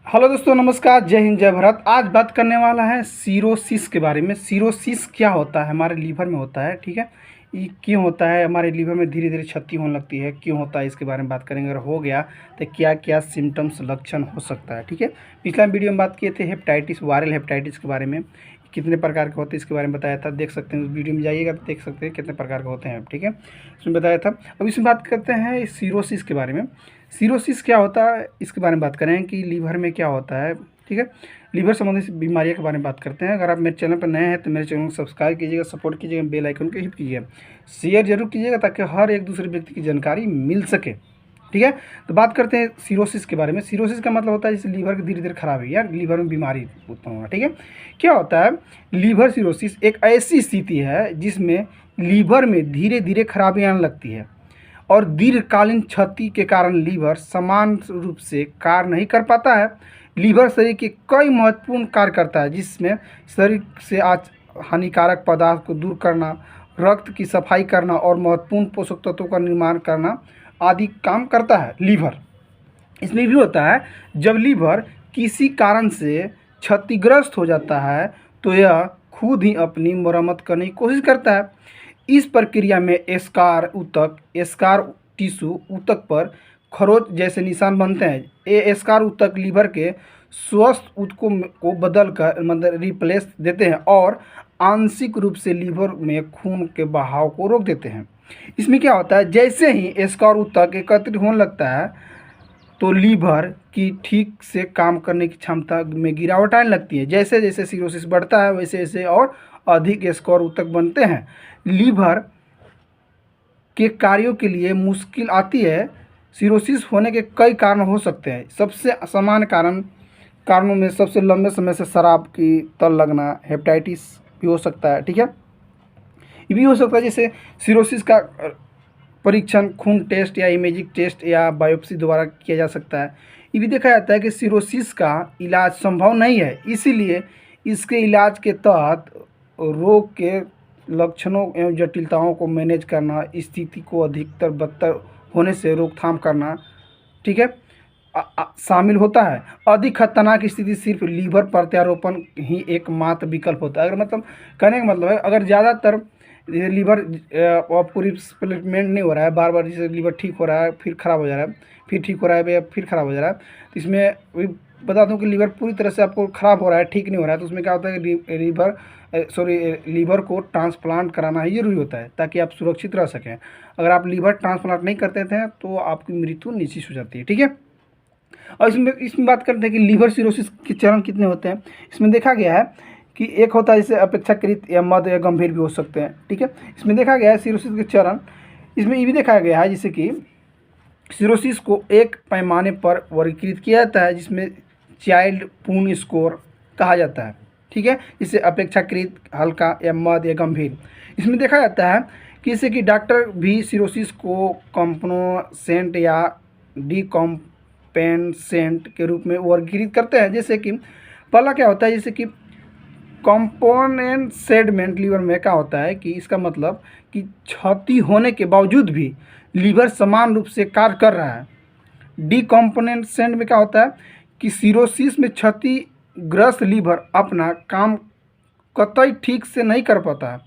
Hello दोस्तों, नमस्कार, जय हिंद, जय भारत। आज बात करने वाला है सीरोसिस के बारे में। सीरोसिस क्या होता है? हमारे लीवर में होता है, ठीक है। ये क्यों होता है? हमारे लीवर में धीरे धीरे क्षति होने लगती है, क्यों होता है इसके बारे में बात करेंगे। अगर हो गया तो क्या क्या सिम्टम्स, लक्षण हो सकता है, ठीक है। पिछला वीडियो में बात किए थे हेपेटाइटिस, वायरल हेपेटाइटिस के बारे में, कितने प्रकार के होते हैं इसके बारे में बताया था। देख सकते हैं, उस वीडियो में जाइएगा तो देख सकते हैं कितने प्रकार के होते हैं, ठीक है, इसमें बताया था। अब इसमें बात करते हैं सीरोसिस के बारे में। सीरोसिस क्या होता है इसके बारे में बात करें कि लीवर में क्या होता है, ठीक है। लीवर संबंधित बीमारियों के बारे में बात करते हैं। अगर आप मेरे चैनल पर नए हैं तो मेरे चैनल को सब्सक्राइब कीजिएगा, सपोर्ट कीजिएगा, बेल आइकन को हिट कीजिएगा, शेयर जरूर कीजिएगा ताकि हर एक दूसरे व्यक्ति की जानकारी मिल सके, ठीक है। तो बात करते हैं सीरोसिस के बारे में। सीरोसिस का मतलब होता है जैसे लीवर की धीरे धीरे खराबी या लीवर में बीमारी उत्पन्न होना, ठीक है। क्या होता है लीवर सीरोसिस? एक ऐसी स्थिति है जिसमें लीवर में धीरे धीरे खराबी आने लगती है और दीर्घकालीन क्षति के कारण लीवर समान रूप से कार्य नहीं कर पाता है। लीवर शरीर के कई महत्वपूर्ण कार्य करता है, जिसमें शरीर से आज हानिकारक पदार्थ को दूर करना, रक्त की सफाई करना और महत्वपूर्ण पोषक तत्वों का निर्माण करना आदि काम करता है लीवर। इसमें भी होता है जब लीवर किसी कारण से क्षतिग्रस्त हो जाता है तो यह खुद ही अपनी मरम्मत करने की कोशिश करता है। इस प्रक्रिया में एस्कार टिश्यू ऊतक पर खरोंच जैसे निशान बनते हैं। ये एस्कार ऊतक लीवर के स्वस्थ ऊतकों को बदल कर मतलब रिप्लेस देते हैं और आंशिक रूप से लीवर में खून के बहाव को रोक देते हैं। इसमें क्या होता है, जैसे ही एस्कार ऊतक एकत्रित होने लगता है तो लीवर की ठीक से काम करने की क्षमता में गिरावट आने लगती है। जैसे जैसे सीरोसिस बढ़ता है वैसे वैसे और अधिक एस्कार ऊतक बनते हैं। लीवर के कार्यों के लिए मुश्किल आती है। सीरोसिस होने के कई कारण हो सकते हैं। सबसे सामान्य कारणों में सबसे लंबे समय से शराब की तल लगना, हेपेटाइटिस भी हो सकता है, ठीक है। ये भी हो सकता है जैसे सीरोसिस का परीक्षण खून टेस्ट या इमेजिंग टेस्ट या बायोप्सी द्वारा किया जा सकता है। ये भी देखा जाता है कि सीरोसिस का इलाज संभव नहीं है, इसीलिए इसके इलाज के तहत रोग के लक्षणों एवं जटिलताओं को मैनेज करना, स्थिति को अधिकतर बदतर होने से रोकथाम करना, ठीक है, शामिल होता है। अधिक खतरनाक स्थिति सिर्फ लीवर प्रत्यारोपण ही एकमात्र विकल्प होता है। अगर मतलब कहने का मतलब है, अगर ज़्यादातर लीवर आपको रिप्लेसमेंट नहीं हो रहा है, बार बार जैसे लीवर ठीक हो रहा है फिर ख़राब हो जा रहा है, फिर ठीक हो रहा है फिर ख़राब हो जा रहा है, तो इसमें वही बता दूं कि लीवर पूरी तरह से आपको ख़राब हो रहा है, ठीक नहीं हो रहा है, तो उसमें क्या होता है कि लीवर को ट्रांसप्लांट कराना ही ज़रूरी होता है ताकि आप सुरक्षित रह सकें। अगर आप लीवर ट्रांसप्लांट नहीं करते थे तो आपकी मृत्यु निश्चित हो जाती है, ठीक है। और इसमें बात करते हैं कि लीवर सिरोसिस के चरण कितने होते हैं। इसमें देखा गया है कि एक होता है जैसे अपेक्षाकृत या मध्य या गंभीर भी हो सकते हैं, ठीक है। इसमें देखा गया है सिरोसिस के चरण, इसमें ये भी देखा गया है जैसे कि सिरोसिस को एक पैमाने पर वर्गीकृत किया जाता है जिसमें चाइल्ड पूर्ण स्कोर कहा जाता है, ठीक है। जिससे अपेक्षाकृत हल्का या मध्य या गंभीर। इसमें देखा जाता है कि जैसे कि डॉक्टर भी सिरोसिस को कॉम्पोनेसेंट या डिकॉम्पेंसेंट के रूप में वर्गीकृत करते हैं। जैसे कि पहला क्या होता है, जैसे कि कंपोनेंट सेडमेंट लीवर में क्या होता है कि इसका मतलब कि क्षति होने के बावजूद भी लीवर समान रूप से कार्य कर रहा है। डीकॉम्पोनेंट में क्या होता है कि सिरोसिस में क्षतिग्रस्त लीवर अपना काम कतई ठीक से नहीं कर पाता है,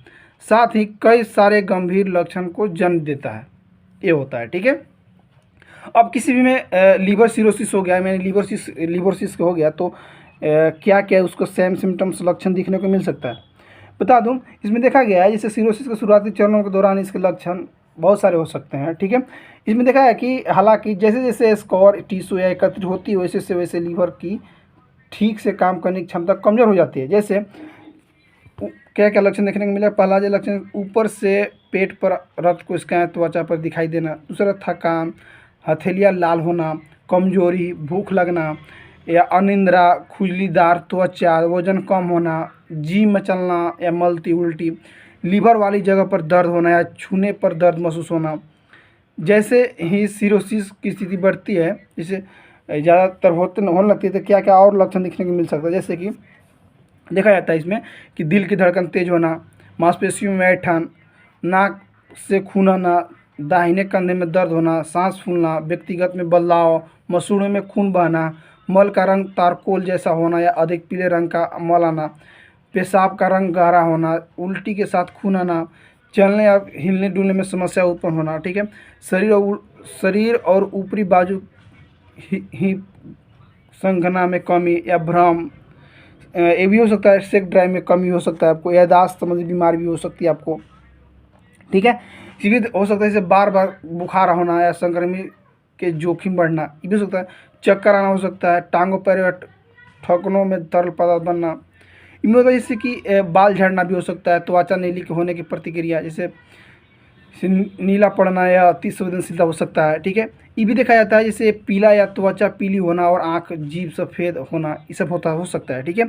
साथ ही कई सारे गंभीर लक्षण को जन्म देता है, ये होता है, ठीक है। अब किसी भी में लीवर सिरोसिस हो गया, मैंने लीवर सिस हो गया तो क्या क्या उसको सेम सिम्टम्स लक्षण दिखने को मिल सकता है, बता दूं। इसमें देखा गया है जैसे सिरोसिस के शुरुआती चरणों के दौरान इसके लक्षण बहुत सारे हो सकते हैं, ठीक है। इसमें देखा है कि हालांकि जैसे जैसे स्कोर टिश्यू या एकत्रित होती है वैसे से वैसे लीवर की ठीक से काम करने की क्षमता कमज़ोर हो जाती है। जैसे क्या क्या लक्षण देखने को मिला? पहला जो लक्षण, ऊपर से पेट पर रक्त को स्कैन त्वचा पर दिखाई देना। दूसरा, थकान, हथेलियाँ लाल होना, कमजोरी, भूख लगना या अनिद्रा, खुजलीदार त्वचा, वजन कम होना, जी मचलना या मलती उल्टी, लीवर वाली जगह पर दर्द होना या छूने पर दर्द महसूस होना। जैसे ही सिरोसिस की स्थिति बढ़ती है, जैसे ज़्यादातर होने लगती है, तो क्या क्या और लक्षण दिखने को मिल सकता है। जैसे कि देखा जाता है इसमें कि दिल की धड़कन तेज होना, मांसपेशियों में ऐंठन, नाक से खून आना, दाहिने कंधे में दर्द होना, सांस फूलना, व्यक्तिगत में बदलाव, मसूड़ों में खून बहना, मल का रंग तारकोल जैसा होना या अधिक पीले रंग का मल आना, पेशाब का रंग गहरा होना, उल्टी के साथ खून आना, चलने या हिलने डुलने में समस्या उत्पन्न होना, ठीक है। शरीर और ऊपरी बाजू ही संघना में कमी या भ्रम, ये भी हो सकता है। सेक्स ड्राइव में कमी हो सकता है आपको, याददाश्त संबंधी बीमारी भी हो सकती है आपको, ठीक है। ये भी हो सकता है जैसे बार बार बुखार होना या संक्रमित के जोखिम बढ़ना, ये भी हो सकता है। चक्कर आना हो सकता है, टांगों पैरों या ठोकनों में तरल पदार्थ बनना, इनमें होता है जैसे कि बाल झड़ना भी हो सकता है। त्वचा नीली होने की प्रतिक्रिया जैसे नीला पड़ना या अति संवेदनशीलता हो सकता है, ठीक है। ये भी देखा जाता है जैसे पीला या त्वचा पीली होना और आँख जीभ सफ़ेद होना, ये सब हो सकता है, ठीक है।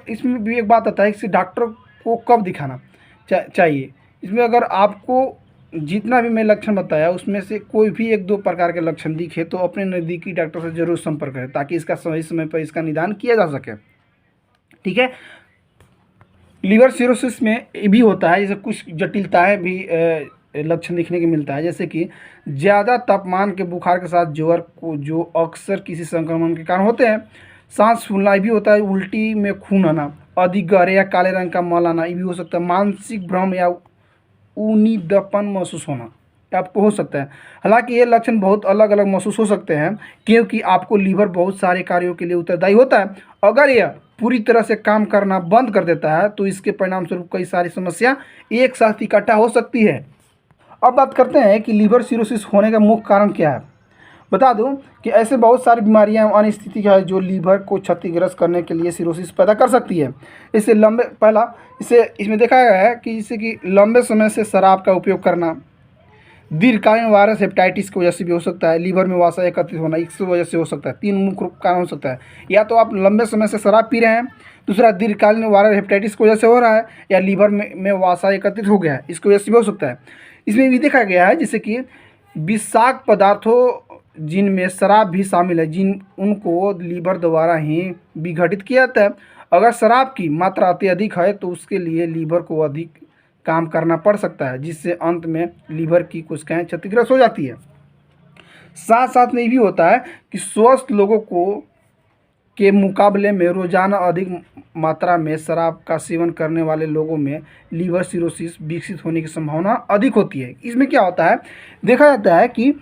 इसमें भी एक बात आता है कि डॉक्टर को कब दिखाना चाहिए। इसमें अगर आपको जितना भी मैं लक्षण बताया उसमें से कोई भी 1-2 प्रकार के लक्षण दिखे तो अपने नज़दीकी डॉक्टर से ज़रूर संपर्क करें ताकि इसका सही समय पर इसका निदान किया जा सके, ठीक है। लीवर सिरोसिस में ये भी होता है जैसे कुछ जटिलताएं भी लक्षण दिखने के मिलता है, जैसे कि ज़्यादा तापमान के बुखार के साथ ज्वर को जो अक्सर किसी संक्रमण के कारण होते हैं। सांस फूलना भी होता है, उल्टी में खून आना, अधिक गहरे या काले रंग का मल आना, ये भी हो सकता है। मानसिक भ्रम या ऊनीदपन महसूस होना आपको हो सकता है। हालांकि ये लक्षण बहुत अलग अलग महसूस हो सकते हैं क्योंकि आपको लीवर बहुत सारे कार्यों के लिए उत्तरदायी होता है। अगर यह पूरी तरह से काम करना बंद कर देता है तो इसके परिणाम स्वरूप कई सारी समस्या एक साथ इकट्ठा हो सकती है। अब बात करते हैं कि लीवर सिरोसिस होने का मुख्य कारण क्या है। बता दूं कि ऐसे बहुत सारी बीमारियां अन्य स्थिति है जो लीवर को क्षतिग्रस्त करने के लिए सिरोसिस पैदा कर सकती है। इसमें देखा गया है कि जैसे कि लंबे समय से शराब का उपयोग करना, दीर्घकालीन वायरस हेपेटाइटिस की वजह से भी हो सकता है, लीवर में वसा एकत्रित होना इसकी वजह से हो सकता है। 3 मुख्य कारण हो सकता है, या तो आप लंबे समय से शराब पी रहे हैं, दूसरा दीर्घकालीन वायरल हेपेटाइटिस की वजह से हो रहा है, या लीवर में वसा एकत्रित हो गया है इसकी वजह से भी हो सकता है। इसमें भी देखा गया है जैसे कि विषाक्त पदार्थों जिनमें शराब भी शामिल है उनको लीवर द्वारा ही विघटित किया जाता है। अगर शराब की मात्रा अत्यधिक है तो उसके लिए लीवर को अधिक काम करना पड़ सकता है जिससे अंत में लीवर की कोशिकाएं क्षतिग्रस्त हो जाती है। साथ साथ में ये भी होता है कि स्वस्थ लोगों के मुकाबले में रोजाना अधिक मात्रा में शराब का सेवन करने वाले लोगों में लीवर सिरोसिस विकसित होने की संभावना अधिक होती है। इसमें क्या होता है, देखा जाता है कि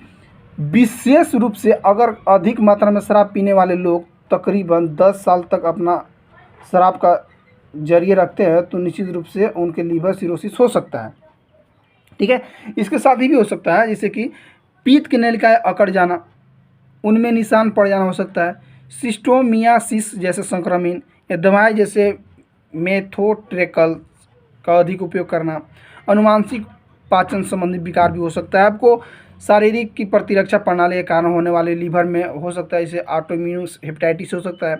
विशेष रूप से अगर अधिक मात्रा में शराब पीने वाले लोग तकरीबन 10 साल तक अपना शराब का जरिए रखते हैं तो निश्चित रूप से उनके लीवर सिरोसिस हो सकता है, ठीक है। इसके साथ ही भी हो सकता है जैसे कि पीत की नलिकाएं अकड़ जाना, उनमें निशान पड़ जाना हो सकता है। सिस्टोमियासिस जैसे संक्रमण या दवाएं जैसे मेथोट्रेक्सल का अधिक उपयोग करना, अनुवांशिक पाचन संबंधी विकार भी हो सकता है। आपको शारीरिक की प्रतिरक्षा प्रणाली के कारण होने वाले लीवर में हो सकता है, जैसे ऑटोइम्यून हेपेटाइटिस हो सकता है।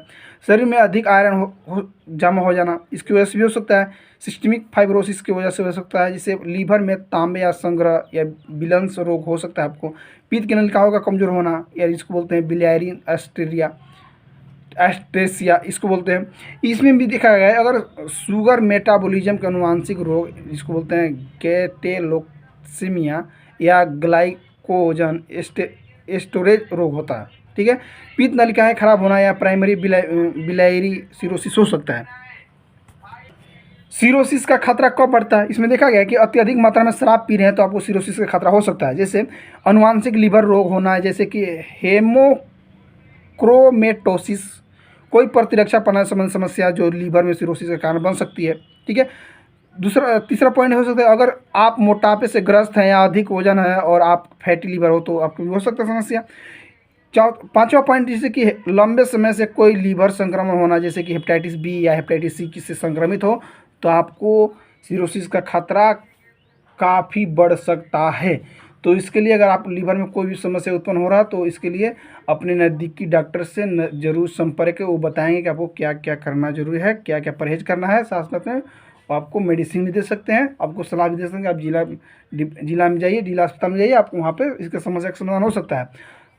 शरीर में अधिक आयरन जमा हो जाना इसकी वजह से भी हो सकता है। सिस्टमिक फाइब्रोसिस की वजह से हो सकता है, जिससे लीवर में तांबे या संग्रह या विलंस रोग हो सकता है आपको। पित्त की नलिकाओं का कमजोर होना या इसको बोलते हैं बिलियरी एस्ट्रेसिया इसको बोलते हैं। इसमें भी देखा गया है अगर शुगर मेटाबॉलिज्म के अनुवांशिक रोग जिसको बोलते हैं कैटेलोक्सीमिया या ग्लाइकोजन स्टोरेज रोग होता है, ठीक है। पित्त नलिकाएं खराब होना या प्राइमरी बिलियरी सिरोसिस हो सकता है। सिरोसिस का खतरा कब बढ़ता है, इसमें देखा गया है कि अत्यधिक मात्रा में शराब पी रहे हैं तो आपको सिरोसिस का खतरा हो सकता है। जैसे अनुवांशिक लीवर रोग होना है, जैसे कि हेमोक्रोमेटोसिस, कोई प्रतिरक्षा प्रणाली संबंधी समस्या जो लीवर में सिरोसिस का कारण बन सकती है, ठीक है। तीसरा पॉइंट हो सकता है अगर आप मोटापे से ग्रस्त हैं या अधिक वजन है और आप फैटी लीवर हो तो आपको भी हो सकता है समस्या। पांचवा पॉइंट जैसे कि लंबे समय से कोई लीवर संक्रमण होना, जैसे कि हेपेटाइटिस बी या हेपेटाइटिस सी किससे संक्रमित हो तो आपको सिरोसिस का खतरा काफ़ी बढ़ सकता है। तो इसके लिए अगर आप लीवर में कोई भी समस्या उत्पन्न हो रहा है तो इसके लिए अपने नज़दीकी डॉक्टर से जरूर संपर्क है, वो बताएंगे कि आपको क्या क्या करना जरूरी है, क्या क्या परहेज करना है। साथ साथ में आपको मेडिसिन भी दे सकते हैं, आपको सलाह भी दे सकते हैं। आप जिला में जाइए, जिला अस्पताल में जाइए, आपको वहाँ पे इसका समस्या का समाधान हो सकता है।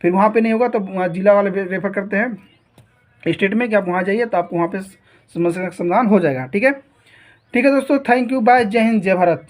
फिर वहाँ पे नहीं होगा तो वहाँ जिला वाले रेफर करते हैं स्टेट में कि आप वहाँ जाइए तो आपको वहाँ पे समस्या का समाधान हो जाएगा, ठीक है। ठीक है दोस्तों, थैंक यू, बाय, जय हिंद, जय भारत।